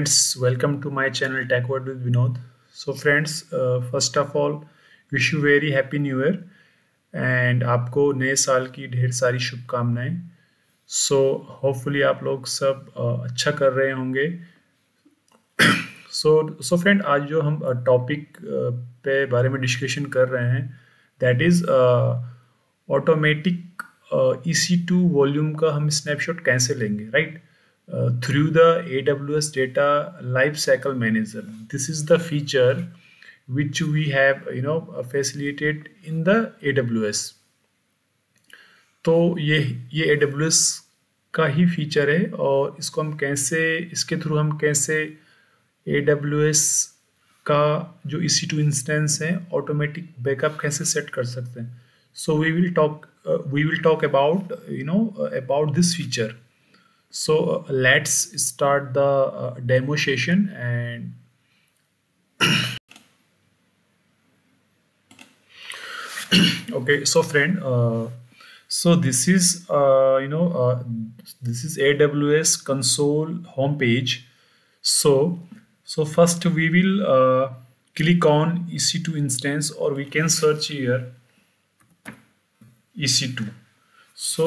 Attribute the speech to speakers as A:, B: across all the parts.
A: friends, welcome to my channel Tech Word with Vinod. So friends, first of all, wish you very happy new year and आपको नए साल की ढेर सारी शुभकामनाएं. So hopefully आप लोग सब अच्छा कर रहे होंगे. So friend, आज जो हम टॉपिक पे बारे में डिस्कशन कर रहे हैं, that is automatic EC2 volume का हम स्नैपशॉट कैसे लेंगे, right? Through the AWS Data Lifecycle Manager. This is the feature which we have facilitated in the AWS. तो ये AWS का ही फीचर है और इसको हम कैसे, इसके थ्रू हम कैसे AWS का जो EC2 इंस्टेंस है ऑटोमेटिक बैकअप कैसे सेट कर सकते हैं. So we will talk about this feature. So let's start the demo session and okay, so friend, so this is this is AWS console homepage. So first we will click on EC2 instance, or we can search here EC2. सो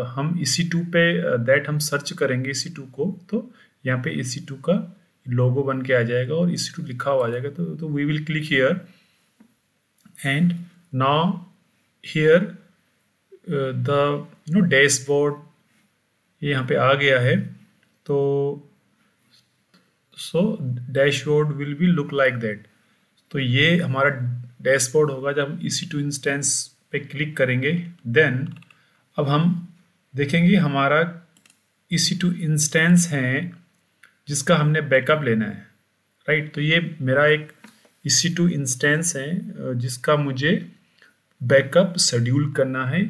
A: हम EC2 पे that हम search करेंगे EC2 को, तो यहाँ पे EC2 का लोगो बन के आ जाएगा और EC2 लिखा हुआ आ जाएगा. तो we will click here and now here the dashboard ये यहाँ पे आ गया है. तो so dashboard will be look like that. तो ये हमारा डैशबोर्ड होगा जब हम EC2 इंस्टेंस पे क्लिक करेंगे. देन अब हम देखेंगे हमारा EC2 इंस्टेंस है जिसका हमने बैकअप लेना है, राइट? तो ये मेरा एक EC2 इंस्टेंस है जिसका मुझे बैकअप शेड्यूल करना है.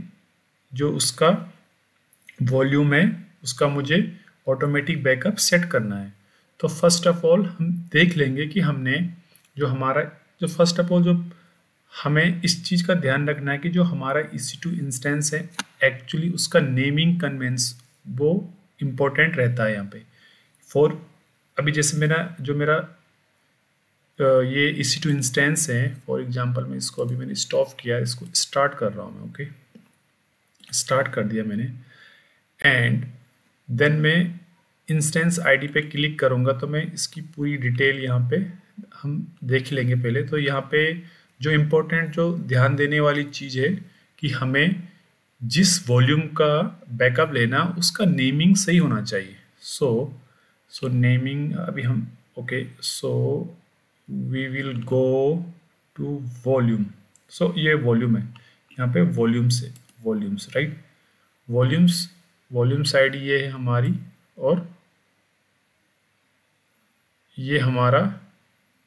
A: जो उसका वॉल्यूम है उसका मुझे ऑटोमेटिक बैकअप सेट करना है. तो फर्स्ट ऑफ ऑल हम देख लेंगे कि हमने जो फर्स्ट ऑफ ऑल जो हमें इस चीज़ का ध्यान रखना है कि जो हमारा EC2 इंस्टेंस है एक्चुअली उसका नेमिंग कन्वेंस वो इम्पोर्टेंट रहता है यहाँ पे. फॉर अभी जैसे मेरा ये EC2 इंस्टेंस है, फॉर एग्जांपल मैं इसको अभी मैंने स्टॉप किया, इसको स्टार्ट कर रहा हूँ मैं. ओके, स्टार्ट कर दिया मैंने एंड देन मैं इंस्टेंस आईडी पे क्लिक करूँगा तो मैं इसकी पूरी डिटेल यहाँ पे हम देख लेंगे पहले. तो यहाँ पे जो इम्पोर्टेंट जो ध्यान देने वाली चीज़ है कि हमें जिस वॉल्यूम का बैकअप लेना उसका नेमिंग सही होना चाहिए. सो नेमिंग अभी हम okay, so we will go to volume. So ये वॉल्यूम है, यहाँ पे वॉल्यूम्स राइट. वॉल्यूम्स आईडी ये है हमारी और ये हमारा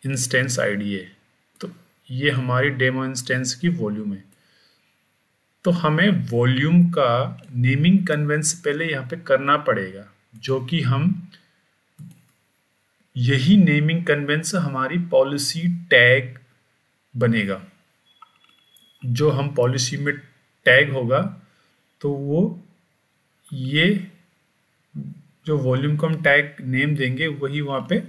A: इंस्टेंस आईडी है. तो ये हमारी डेमो इंस्टेंस की वॉल्यूम है. तो हमें वॉल्यूम का नेमिंग कन्वेंस पहले यहाँ पे करना पड़ेगा, जो कि हम यही नेमिंग कन्वेंस हमारी पॉलिसी टैग बनेगा. जो हम पॉलिसी में टैग होगा तो वो ये जो वॉल्यूम को हम टैग नेम देंगे वही वहाँ पे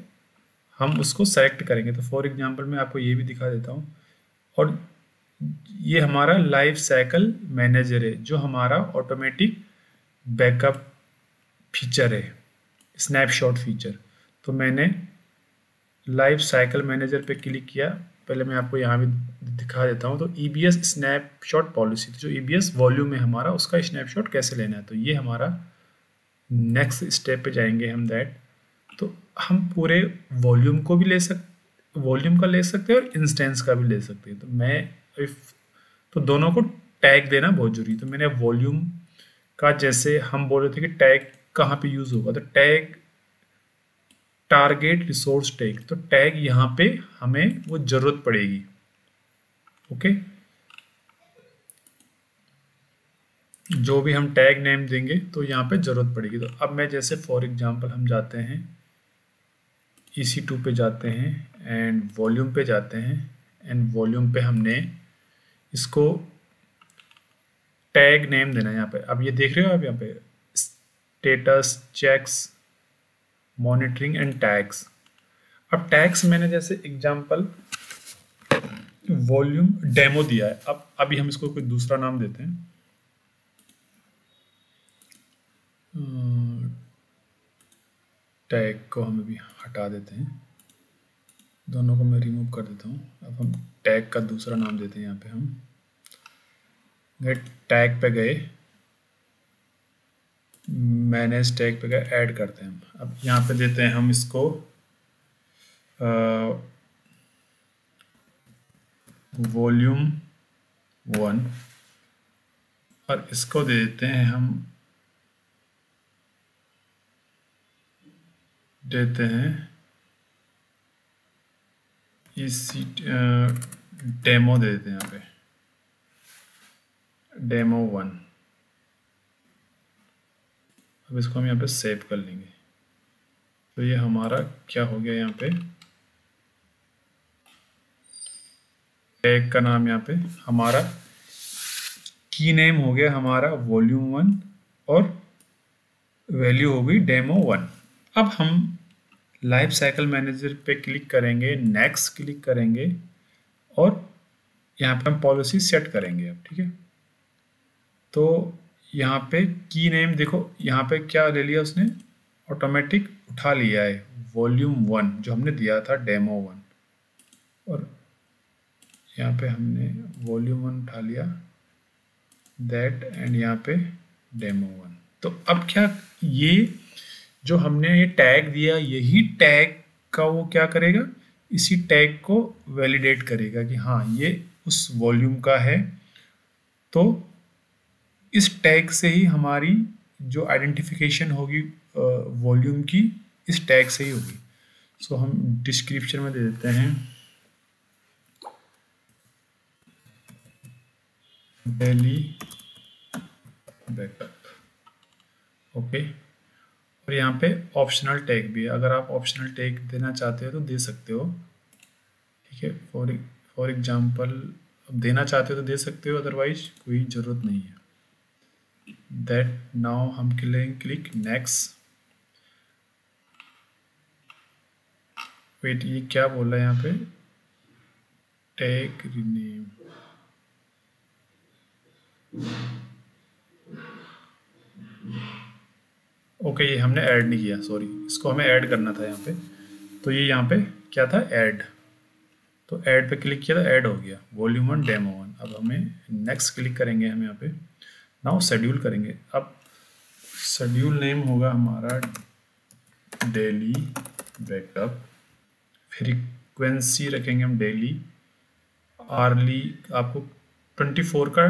A: हम उसको सेलेक्ट करेंगे. तो फॉर एग्जांपल मैं आपको ये भी दिखा देता हूँ. और ये हमारा लाइफ साइकिल मैनेजर है जो हमारा ऑटोमेटिक बैकअप फीचर है, स्नैपशॉट फीचर. तो मैंने लाइफ साइकिल मैनेजर पे क्लिक किया. पहले मैं आपको यहाँ भी दिखा देता हूँ. तो EBS स्नैपशॉट पॉलिसी, जो EBS वॉल्यूम है हमारा उसका स्नैपशॉट कैसे लेना है. तो ये हमारा नेक्स्ट स्टेप पे जाएंगे हम दैट. तो हम पूरे वॉल्यूम को भी वॉल्यूम का ले सकते हैं और इंस्टेंस का भी ले सकते हैं. तो दोनों को टैग देना बहुत जरूरी है. तो मैंने वॉल्यूम का, जैसे हम बोल रहे थे कि टैग कहाँ पे यूज होगा, तो टैग टारगेट रिसोर्स टैग. तो टैग यहाँ पे हमें वो जरूरत पड़ेगी. ओके, जो भी हम टैग नेम देंगे तो यहाँ पे जरूरत पड़ेगी. तो अब मैं जैसे फॉर एग्जांपल हम जाते हैं EC2 पे जाते हैं एंड वॉल्यूम पे जाते हैं एंड वॉल्यूम पे हमने इसको टैग नेम देना है यहाँ पे. अब ये देख रहे हो आप यहाँ पे status checks monitoring and tags. अब टैग्स मैंने जैसे एग्जांपल वॉल्यूम डेमो दिया है, अब अभी हम इसको कोई दूसरा नाम देते हैं, टैग को हम अभी हटा देते हैं, दोनों को मैं रिमूव कर देता हूँ। अब हम टैग का दूसरा नाम देते हैं। यहाँ पे हम टैग पे गए, मैनेज टैग पे गए, ऐड करते हैं हम। अब यहाँ पे देते हैं हम इसको वॉल्यूम 1 और इसको दे देते हैं हम, देते हैं इसी डेमो दे देते हैं यहाँ पे, डेमो 1। अब इसको हम यहाँ पे सेव कर लेंगे। तो ये हमारा क्या हो गया, यहाँ पे टैग का नाम, यहाँ पे हमारा की नेम हो गया हमारा वॉल्यूम 1 और वैल्यू हो गई डेमो 1। अब हम लाइफ साइकिल मैनेजर पे क्लिक करेंगे, नेक्स्ट क्लिक करेंगे और यहाँ पे हम पॉलिसी सेट करेंगे। अब ठीक है, तो यहाँ पे की नेम देखो, यहाँ पे क्या ले लिया उसने, ऑटोमेटिक उठा लिया है वॉल्यूम 1 जो हमने दिया था डेमो 1, और यहाँ पे हमने वॉल्यूम 1 उठा लिया दैट, एंड यहाँ पे डेमो 1। तो अब क्या, ये जो हमने ये टैग दिया, यही टैग का वो क्या करेगा, इसी टैग को वैलिडेट करेगा कि हाँ ये उस वॉल्यूम का है। तो इस टैग से ही हमारी जो आइडेंटिफिकेशन होगी वॉल्यूम की, इस टैग से ही होगी। सो हम डिस्क्रिप्शन में दे देते हैं डेली बैकअप, ओके। और यहाँ पे ऑप्शनल टैग भी है, अगर आप ऑप्शनल टैग देना चाहते हो तो दे सकते हो, ठीक है। फॉर एग्जांपल देना चाहते हो तो दे सकते हो, अदरवाइज कोई ज़रूरत नहीं है। दैट नाउ हम क्लिक नेक्स्ट। वेट, ये क्या बोल रहा है यहाँ पे, टैग रीनेम, ओके ये हमने ऐड नहीं किया, सॉरी, इसको हमें ऐड करना था यहाँ पे। तो ये यहाँ पे क्या था, ऐड, तो ऐड पे क्लिक किया था, ऐड हो गया वॉल्यूम 1 डेमो 1। अब हमें नेक्स्ट क्लिक करेंगे, हम यहाँ पे नाउ शेड्यूल करेंगे। अब शेड्यूल नेम होगा हमारा डेली बैकअप, फ्रीक्वेंसी रखेंगे हम डेली, आरली आपको 24 का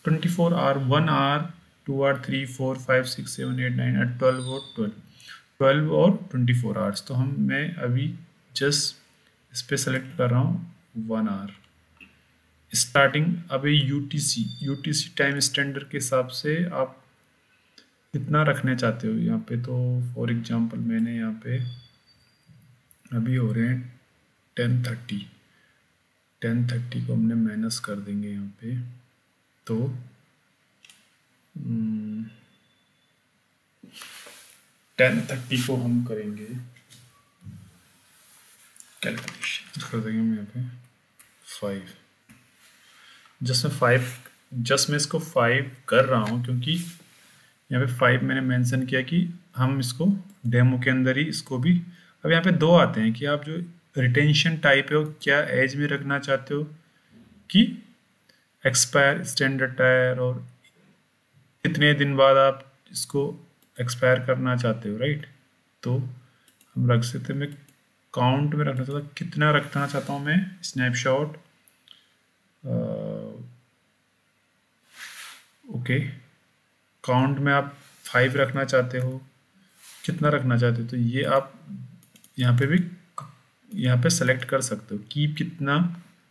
A: 24 आवर, 1 आवर, 2 आवर, 3, 4, 5, 6, 7, 8, 9 और 12 और 24 आवर्स। तो मैं अभी जस्ट इस पर सेलेक्ट कर रहा हूँ 1 आवर स्टार्टिंग। अभी यूटीसी टाइम स्टैंडर्ड के हिसाब से आप कितना रखने चाहते हो यहाँ पे। तो फॉर एग्जांपल मैंने यहाँ पे अभी हो रहे हैं 10:30 को हमने माइनस कर देंगे यहाँ पे, तो 10:30 को हम करेंगे कैलकुलेशन, कर देंगे हम यहाँ पे 5, जस्ट मैं इसको 5 कर रहा हूँ क्योंकि यहाँ पे 5 मैंने मेंशन किया कि हम इसको डेमो के अंदर ही इसको भी। अब यहाँ पे 2 आते हैं कि आप जो रिटेंशन टाइप है वो क्या एज में रखना चाहते हो, कि एक्सपायर स्टैंडर्ड टायर, और कितने दिन बाद आप इसको एक्सपायर करना चाहते हो, राइट। तो हम रख सकते हैं, मैं काउंट में रखना चाहता हूँ, कितना रखना चाहता हूँ मैं स्नैपशॉट, ओके। काउंट में आप 5 रखना चाहते हो, कितना रखना चाहते हो, तो ये आप यहाँ पे भी यहाँ पे सेलेक्ट कर सकते हो। कीप कितना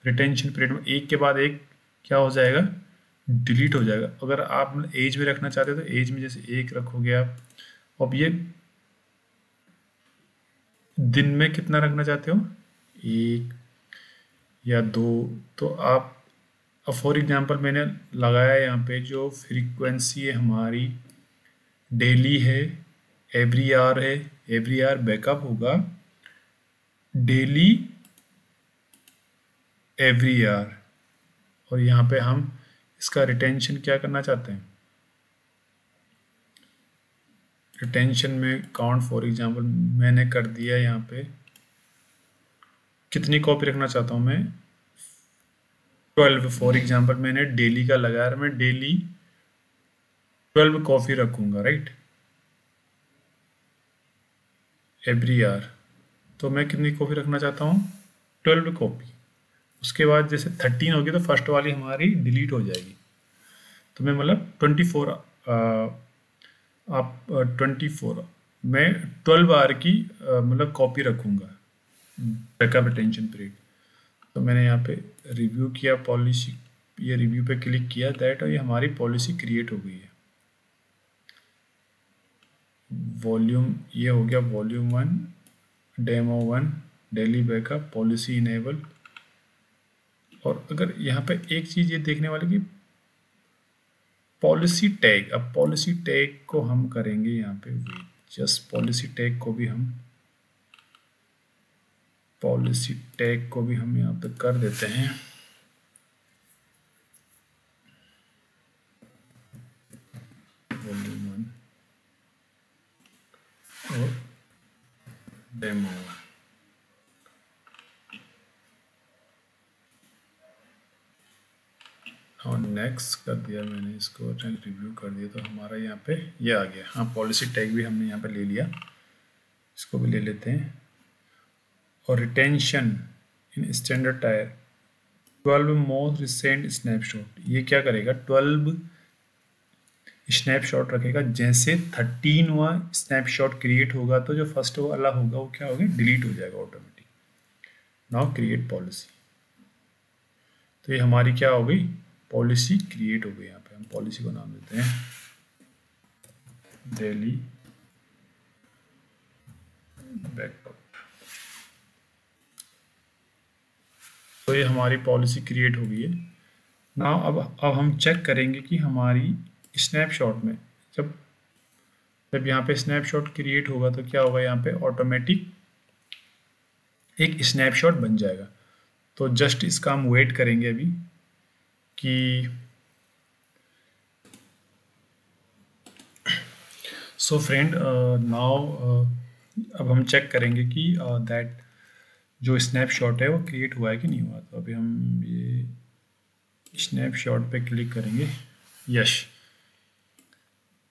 A: रिटेंशन पीरियड में, एक के बाद एक क्या हो जाएगा, डिलीट हो जाएगा। अगर आप एज में रखना चाहते हो तो एज में जैसे 1 रखोगे आप। अब ये दिन में कितना रखना चाहते हो, 1 या 2, तो आप फॉर एग्जांपल मैंने लगाया यहाँ पे जो फ्रीक्वेंसी है हमारी डेली है, एवरी आवर है, एवरी आवर बैकअप होगा डेली एवरी आवर, और यहाँ पे हम इसका रिटेंशन क्या करना चाहते हैं, रिटेंशन में काउंट फॉर एग्जांपल मैंने कर दिया, यहाँ पे कितनी कॉपी रखना चाहता हूँ मैं 12। फॉर एग्जांपल मैंने डेली का लगाया, मैं डेली 12 कॉपी रखूँगा, राइट, एवरी आवर। तो मैं कितनी कॉपी रखना चाहता हूँ 12 कॉपी। उसके बाद जैसे 13 होगी तो फर्स्ट वाली हमारी डिलीट हो जाएगी, तो मैं मतलब 24 आप 24 मैं 12 आवर की मतलब कॉपी रखूँगा बैकअप रिटेंशन पीरियड। तो मैंने यहाँ पे रिव्यू किया पॉलिसी, ये रिव्यू पे क्लिक किया दैट, और ये हमारी पॉलिसी क्रिएट हो गई है। वॉल्यूम ये हो गया volume 1 demo 1 daily backup policy enable. और अगर यहाँ पे एक चीज़ ये देखने वाले की पॉलिसी टैग, अब पॉलिसी टैग को हम करेंगे यहाँ पे जस्ट पॉलिसी टैग को भी हम यहाँ पे कर देते हैं। वॉल्यूम 1 और डेमो 1। और नेक्स्ट कर दिया मैंने, इसको रिव्यू कर दिया, तो हमारा यहाँ पे ये आ गया। हाँ, पॉलिसी टैग भी हमने यहाँ पे ले लिया, इसको भी ले लेते हैं। और retention in standard tyre 12 most recent snapshot, ये क्या करेगा 12 स्नैपशॉट रखेगा। जैसे 13वां स्नैपशॉट क्रिएट होगा तो जो फर्स्ट वाला होगा वो क्या होगा, डिलीट हो जाएगा ऑटोमेटिक। नाउ क्रिएट पॉलिसी, तो ये हमारी क्या हो गई, पॉलिसी क्रिएट हो गई। यहाँ पे हम पॉलिसी को नाम देते हैं डेली बैकअप। तो ये हमारी पॉलिसी क्रिएट हो गई है। नाउ अब हम चेक करेंगे कि हमारी स्नैपशॉट में जब यहाँ पे स्नैपशॉट क्रिएट होगा तो क्या होगा, यहाँ पे ऑटोमेटिक एक स्नैपशॉट बन जाएगा। तो जस्ट इसका हम वेट करेंगे अभी कि सो फ्रेंड नाउ अब हम चेक करेंगे कि दैट जो स्नैपशॉट है वो क्रिएट हुआ है कि नहीं हुआ। तो अभी हम ये स्नैपशॉट पे क्लिक करेंगे, यस,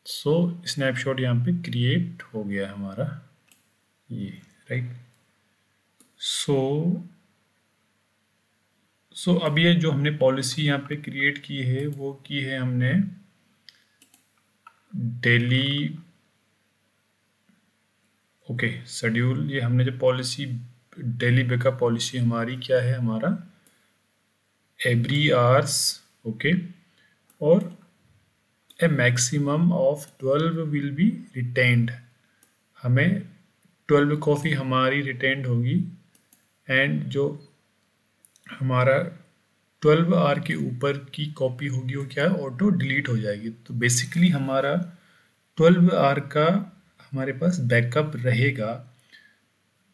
A: सो स्नैपशॉट यहाँ पे क्रिएट हो गया हमारा ये, राइट। सो अब ये जो हमने पॉलिसी यहाँ पे क्रिएट की है वो की है हमने डेली, ओके, शेड्यूल। ये हमने जो पॉलिसी डेली बैकअप पॉलिसी हमारी क्या है, हमारा एवरी आवर्स, ओके, और a maximum of 12 will be retained, हमें 12 कॉपी हमारी रिटेन्ड होगी, एंड जो हमारा 12 आवर के ऊपर की कॉपी होगी वो क्या है, ऑटो डिलीट हो जाएगी। तो बेसिकली हमारा 12 आवर का हमारे पास बैकअप रहेगा।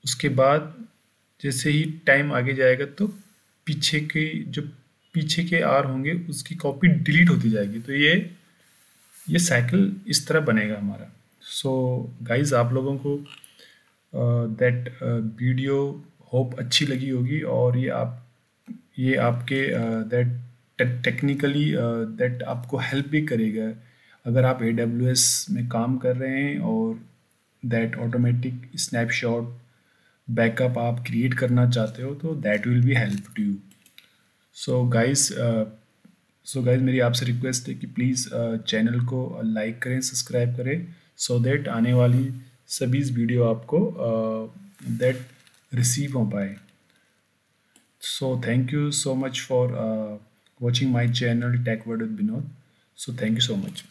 A: उसके बाद जैसे ही टाइम आगे जाएगा तो पीछे के आवर होंगे उसकी कॉपी डिलीट होती जाएगी। तो ये साइकिल इस तरह बनेगा हमारा। सो गाइज, आप लोगों को दैट वीडियो होप अच्छी लगी होगी, और ये आपके दैट टेक्निकली दैट आपको हेल्प भी करेगा अगर आप AWS में काम कर रहे हैं और दैट ऑटोमेटिक स्नैपशॉट बैकअप आप क्रिएट करना चाहते हो, तो that will be help to you. So guys मेरी आपसे रिक्वेस्ट है कि प्लीज़ चैनल को लाइक करें, सब्सक्राइब करें, सो दैट आने वाली सभी वीडियो आपको दैट रिसीव हो पाए। So thank you so much for watching my channel Tech Word with Binod. So thank you so much.